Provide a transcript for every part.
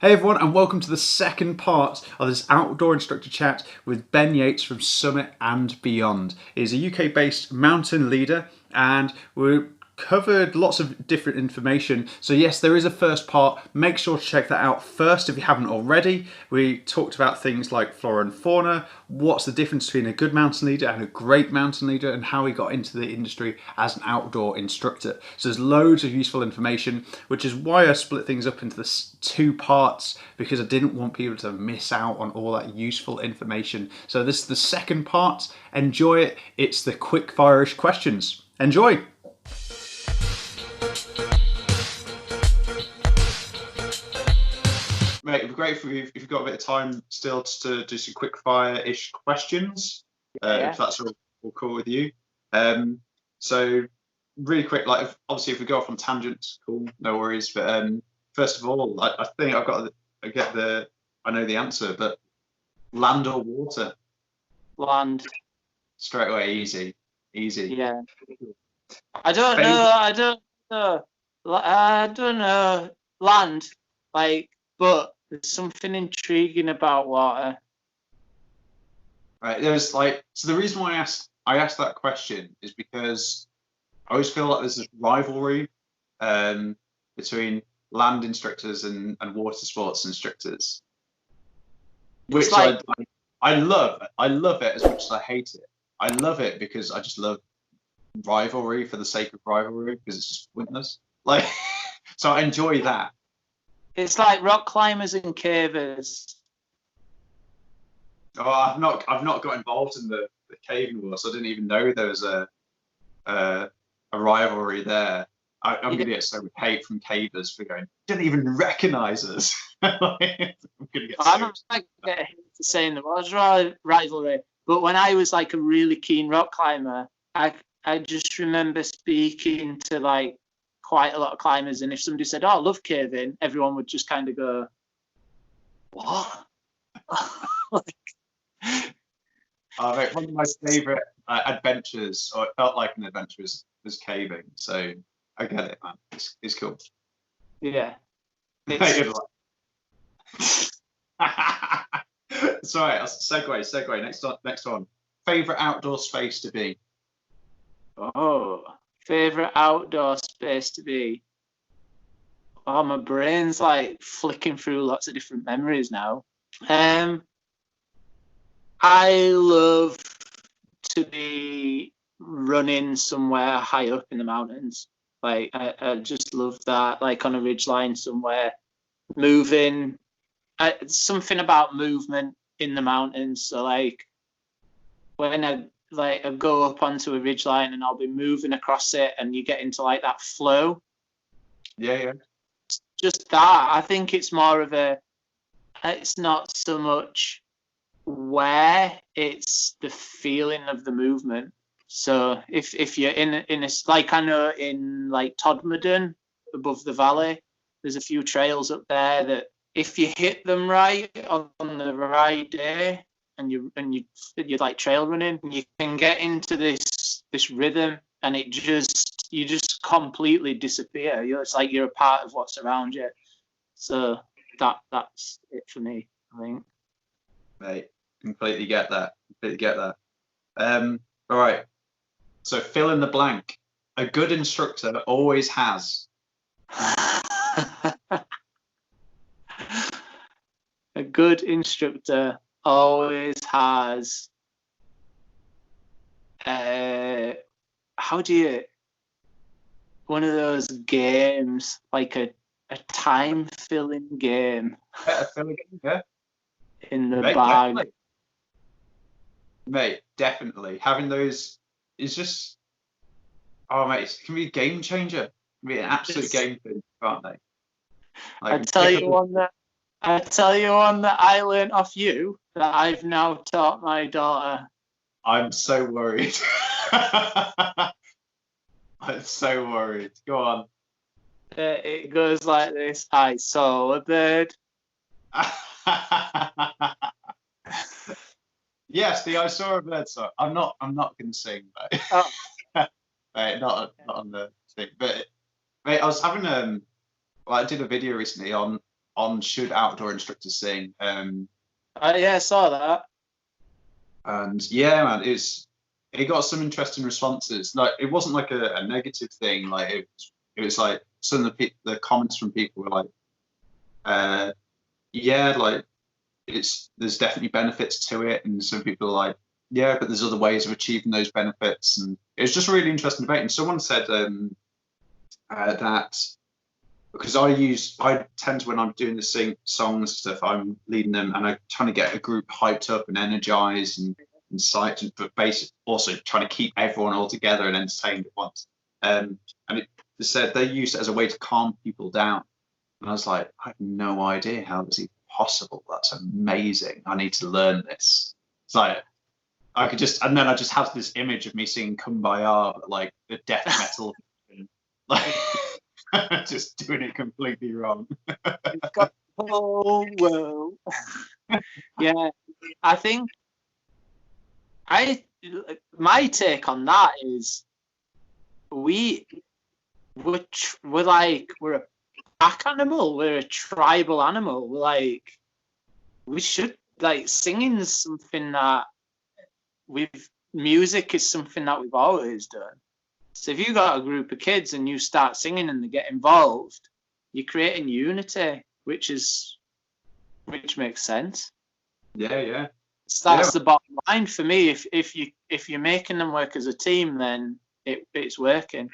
Hey everyone, and welcome to the second part of this outdoor instructor chat with Ben Yates from Summit and Beyond. He's a UK-based mountain leader, and we covered lots of different information. So yes, there is a first part. Make sure to check that out first if you haven't already. We talked about things like flora and fauna, what's the difference between a good mountain leader and a great mountain leader, and how he got into the industry as an outdoor instructor. So there's loads of useful information, which is why I split things up into the two parts, because I didn't want people to miss out on all that useful information. So this is the second part. Enjoy it. It's the quick fire-ish questions. Enjoy. Mate, it'd be great if you've got a bit of time still to do some quick fire-ish questions, if that's all cool with you. So really quick, like obviously if we go off on tangents, cool, no worries. But first of all, I think I know the answer, but land or water? Land. Straight away, easy. Yeah. I don't know land, but there's something intriguing about water. Right, so the reason why I asked that question is because I always feel like there's this rivalry between land instructors and water sports instructors, which I love. I love it as much as I hate it. I love it because I just love rivalry for the sake of rivalry, because it's just pointless. So I enjoy that. It's like rock climbers and cavers. Oh, I've not got involved in the caving war, so I didn't even know there was a rivalry there. I'm going to get so much hate from cavers for going, didn't even recognise us. I'm not saying there was rivalry, but when I was like a really keen rock climber, I just remember speaking to like quite a lot of climbers, and if somebody said, "Oh, I love caving," everyone would just kind of go, "What?" Mate, one of my favourite adventures, or it felt like an adventure, was caving. So I get it, man. It's cool. Yeah. Sorry, segue. Next one. Favourite outdoor space to be? Oh, favourite outdoor space to be? Oh, my brain's like flicking through lots of different memories now. I love to be running somewhere high up in the mountains. Like I just love that, like on a ridgeline somewhere, moving. Something about movement in the mountains. So like when I go up onto a ridgeline and I'll be moving across it, and you get into like that flow. Yeah. Just that. I think it's more of it's not so much where, it's the feeling of the movement. So if you're in a, like I know in like Todmorden above the valley, there's a few trails up there that if you hit them right on the right day, and you're like trail running, you can get into this rhythm, and you just completely disappear. It's like you're a part of what's around you. So that's it for me, I think. Mate, completely get that. All right. So fill in the blank. A good instructor always has. A good instructor always has. One of those games, like a time filling game. Yeah. In the bag. Mate, definitely. Having those is just, oh mate, it can be a game changer. It can be an absolute game changer, can't they? I tell you one that I learned off you that I've now taught my daughter. I'm so worried. I'm so worried. Go on. It goes like this. I saw a bird. Yes, I saw a bird song. I'm not going to sing, mate. Oh. Mate, not on the thing. But mate, I was having I did a video recently on on Should Outdoor Instructors Sing? Yeah, I saw that. And yeah, man, it got some interesting responses. Like it wasn't like a negative thing. Like it was like some of the comments from people were like, yeah, like there's definitely benefits to it, and some people are like, yeah, but there's other ways of achieving those benefits, and it was just a really interesting debate. And someone said that because I tend to, when I'm doing the songs and stuff, I'm leading them and I'm trying to get a group hyped up and energized and psyched, but basically also trying to keep everyone all together and entertained at once. And it said they used it as a way to calm people down. And I was like, I have no idea how this is possible. That's amazing. I need to learn this. It's like I could just, and then I just have this image of me singing "Kumbaya," but like the death metal, like just doing it completely wrong. It's got the whole world. Yeah, I think my take on that is we're a pack animal. We're a tribal animal. We should singing is something that music is something that we've always done. So if you got a group of kids and you start singing and they get involved, you're creating unity, which makes sense. Yeah. So that's the bottom line for me. If you're making them work as a team, then it's working.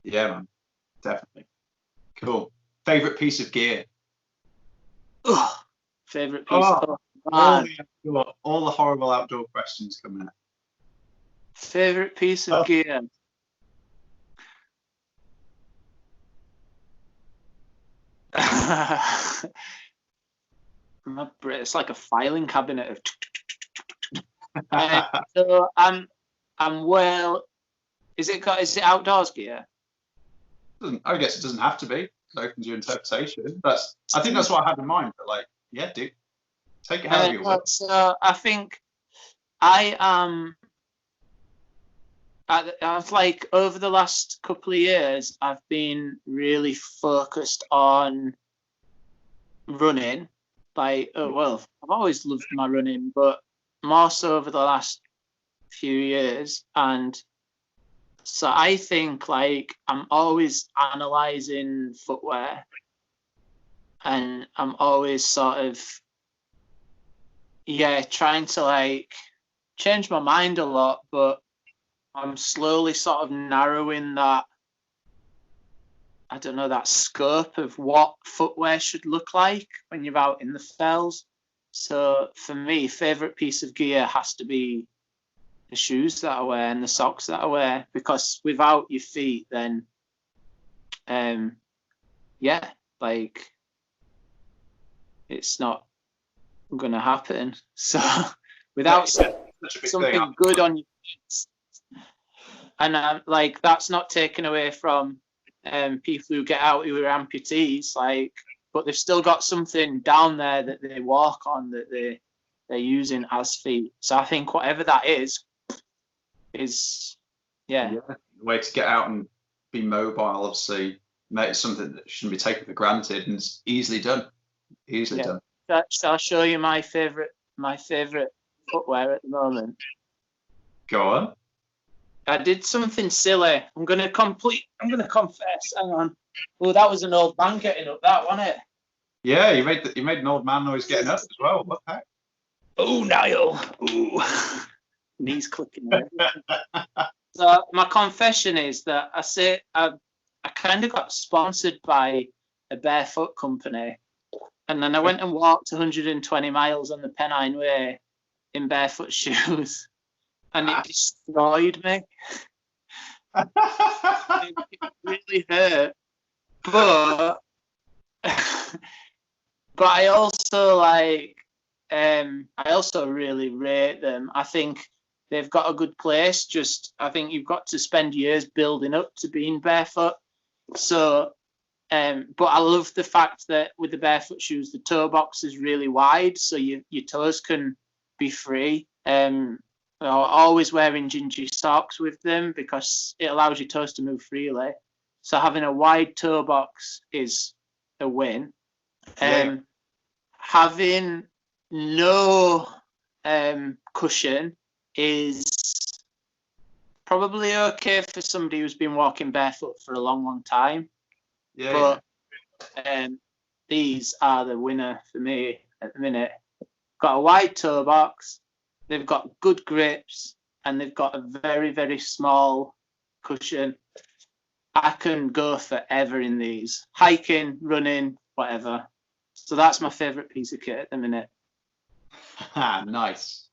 Yeah, man, definitely. Cool. Favorite piece of gear? Favorite piece. All the horrible outdoor questions coming out. Favorite piece of gear. It's like a filing cabinet of. So is it outdoors gear? I guess it doesn't have to be. It opens your interpretation. I think that's what I had in mind. But like, yeah, dude, take it however you want. So I think I am. I've over the last couple of years, I've been really focused on running. I've always loved my running, but more so over the last few years. And so I think I'm always analysing footwear, and I'm always sort of trying to change my mind a lot, but I'm slowly sort of narrowing that, I don't know, that scope of what footwear should look like when you're out in the fells. So for me, favourite piece of gear has to be the shoes that I wear and the socks that I wear, because without your feet, then it's not gonna happen. So without something good on your feet, and that's not taken away from people who get out who are amputees, but they've still got something down there that they walk on, that they're using as feet. So I think whatever that is the way to get out and be mobile. Obviously, it's something that shouldn't be taken for granted, and it's easily done. Done. So I'll show you my favorite footwear at the moment. Go on. I did something silly. I'm gonna confess. Hang on. Oh, that was an old man getting up. That, wasn't it? Yeah, you made an old man noise getting up as well. What the heck? Oh, Niall. Ooh. Knees clicking. So my confession is that I kind of got sponsored by a barefoot company, and then I went and walked 120 miles on the Pennine Way in barefoot shoes, and it destroyed me. It really hurt, but I also I also really rate them. I think they've got a good place. I think you've got to spend years building up to being barefoot. So, but I love the fact that with the barefoot shoes, the toe box is really wide, so your toes can be free. Always wearing gingy socks with them because it allows your toes to move freely. So having a wide toe box is a win. Yeah. Having no cushion is probably okay for somebody who's been walking barefoot for a long time, Yeah. but these are the winner for me at the minute. Got a wide toe box, they've got good grips, and they've got a very, very small cushion. I can go forever in these, hiking, running, whatever. So that's my favourite piece of kit at the minute. Nice.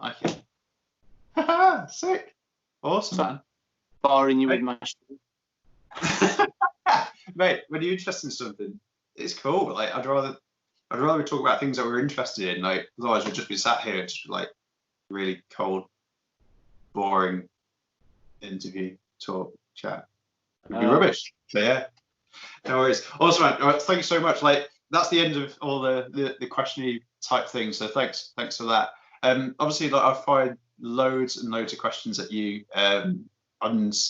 I like it. Sick. Awesome, man. Boring you with my Mate, when you're interested in something, it's cool. Like I'd rather we talk about things that we're interested in. Like otherwise we'd just be sat here just like really cold, boring interview, talk, chat. It'd be rubbish. So yeah. No worries. Awesome, man. All right, thank you so much. Like that's the end of all the questionnaire type things. So thanks for that. Obviously, like I've fired loads and loads of questions at you, and I've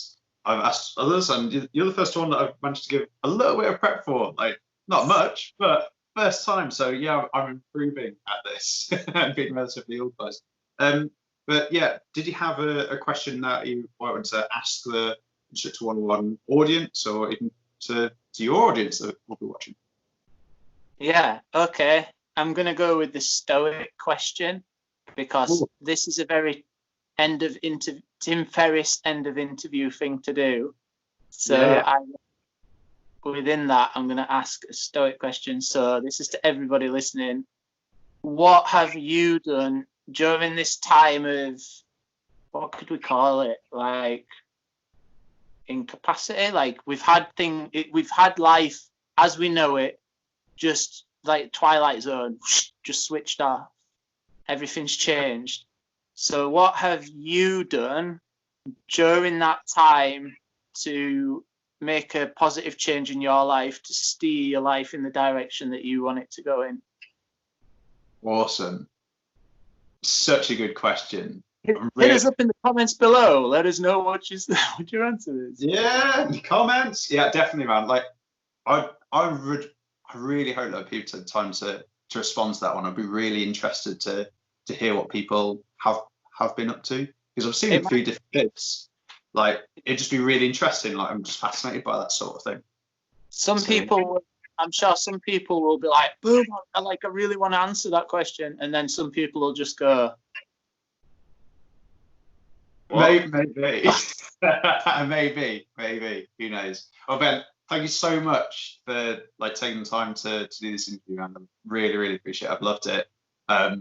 asked others, and you're the first one that I've managed to give a little bit of prep for. Like not much, but first time. So yeah, I'm improving at this and being relatively organised. But yeah, did you have a question that you wanted to ask the Instructor 101 audience, or even to your audience that will be watching? Yeah, okay. I'm going to go with the stoic question because this is a very Tim Ferriss end of interview thing to do. So within that, I'm going to ask a stoic question. So this is to everybody listening. What have you done during this time of, what could we call it? Like incapacity? Like we've had life as we know it, just like Twilight Zone, just switched off. Everything's changed. So what have you done during that time to make a positive change in your life, to steer your life in the direction that you want it to go in? Awesome. Such a good question. Hit us up in the comments below. Let us know what your answer is. Yeah, in the comments. Yeah, definitely, man. Like I really hope that people take the time to respond to that one. I'd be really interested to hear what people have been up to, because I've seen a few different bits. Like it'd just be really interesting. Like I'm just fascinated by that sort of thing. I'm sure some people will be like, boom, I really want to answer that question, and then some people will just go, maybe. maybe, who knows. Well, Ben, thank you so much for like taking the time to do this interview, and I really appreciate it. I've loved it. I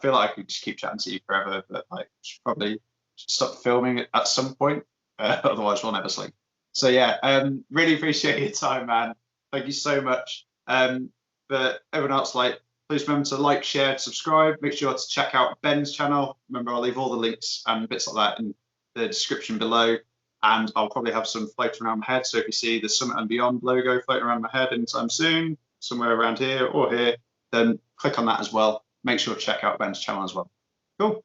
feel like I could just keep chatting to you forever, but like should probably stop filming it at some point, otherwise we'll never sleep. So yeah, really appreciate your time, man. Thank you so much. But everyone else, like, please remember to like, share, subscribe. Make sure to check out Ben's channel. Remember, I'll leave all the links and bits like that in the description below. And I'll probably have some floating around my head. So if you see the Summit and Beyond logo floating around my head anytime soon, somewhere around here or here, then click on that as well. Make sure to check out Ben's channel as well. Cool.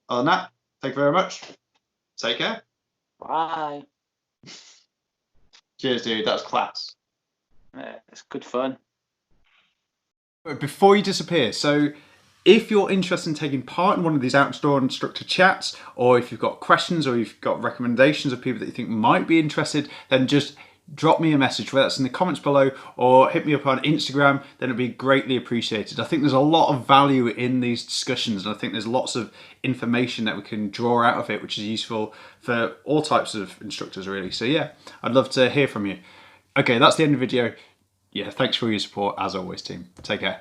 Other than that, thank you very much. Take care. bye. Cheers, dude. That was class. It's good fun. Before you disappear, so if you're interested in taking part in one of these outdoor instructor chats, or if you've got questions or you've got recommendations of people that you think might be interested, then just drop me a message, whether that's in the comments below or hit me up on Instagram, then it'd be greatly appreciated. I think there's a lot of value in these discussions, and I think there's lots of information that we can draw out of it, which is useful for all types of instructors really. So yeah, I'd love to hear from you. Okay, that's the end of the video. Yeah, thanks for your support as always, team. Take care.